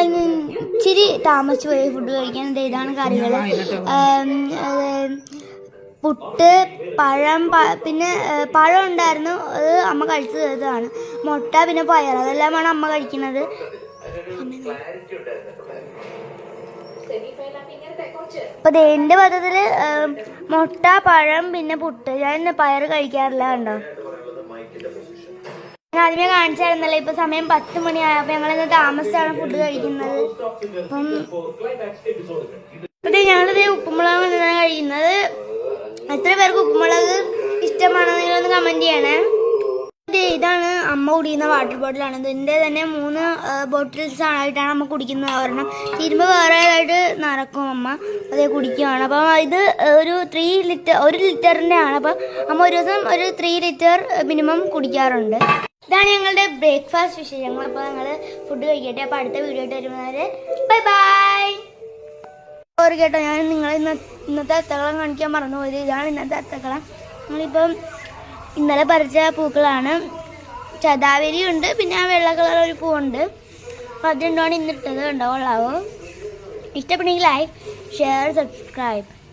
ഇച്ചിരി താമസിച്ച് പോയി ഫുഡ് കഴിക്കാൻ. ഇതാണ് കറികൾ: പുട്ട്, പഴം, പിന്നെ പഴം ഉണ്ടായിരുന്നു, അത് അമ്മ കഴിച്ചു തീർത്തതാണ്. മുട്ട, പിന്നെ പയർ, അതെല്ലാമാണ് അമ്മ കഴിക്കുന്നത്. അപ്പൊ എന്റെ പത്രത്തില് മുട്ട, പഴം, പിന്നെ പുട്ട്. ഞാൻ പയർ കഴിക്കാറില്ല. കണ്ടോ, ഞാൻ ആദ്യമേ കാണിച്ചായിരുന്നല്ലോ. ഇപ്പൊ സമയം 10 മണിയായി. അപ്പൊ ഞങ്ങളിന്ന് താമസിച്ചാണ് ഫുഡ് കഴിക്കുന്നത്. അപ്പം ഞങ്ങളിത് ഉപ്പുമുളക് കൊണ്ടാണ് കഴിക്കുന്നത്. എത്ര പേർക്ക് ഉപ്പുമുളക് ഇഷ്ടമാണെന്ന് നിങ്ങളൊന്ന് കമന്റ് ചെയ്യണേ. ഇതാണ് അമ്മ കുടിക്കുന്ന വാട്ടർ ബോട്ടിലാണ്. ഇതിൻ്റെ തന്നെ 3 ബോട്ടിൽസ് ആയിട്ടാണ് അമ്മ കുടിക്കുന്നത്. ഒരെണ്ണം തീരുമ്പോൾ വേറെ ആയിട്ട് നിറക്കും അമ്മ, അതേ കുടിക്കുകയാണ്. അപ്പം ഇത് ഒരു 1 ലിറ്ററിൻ്റെ ആണ്. അപ്പം അമ്മ ഒരു ദിവസം ഒരു 3 ലിറ്റർ മിനിമം കുടിക്കാറുണ്ട്. ഇതാണ് ഞങ്ങളുടെ ബ്രേക്ക്ഫാസ്റ്റ് വിശേഷങ്ങൾ. അപ്പോൾ ഞങ്ങൾ ഫുഡ് കഴിക്കട്ടെ. അപ്പോൾ അടുത്ത വീഡിയോ ആയിട്ട് വരുന്നവരെ ബൈ ബൈ. സോറി കേട്ടോ, ഞാൻ നിങ്ങളെ ഇന്നത്തെ അത്തക്കളം കാണിക്കാൻ മറന്നുപോയത്. ഇതാണ് ഇന്നത്തെ അത്തക്കളം. ഞങ്ങളിപ്പം ഇന്നലെ പറിച്ച പൂക്കളാണ്. ചതാവരി ഉണ്ട്, പിന്നെ ആ വെള്ള കളർ ഒരു പൂവുണ്ട്. അപ്പം അത് രണ്ടുമാണ് ഇന്നിട്ടത്. ഉണ്ടാവുള്ളാവോ? ഇഷ്ടപ്പെട്ടെങ്കിൽ ലൈക്ക്, ഷെയർ, സബ്സ്ക്രൈബ്.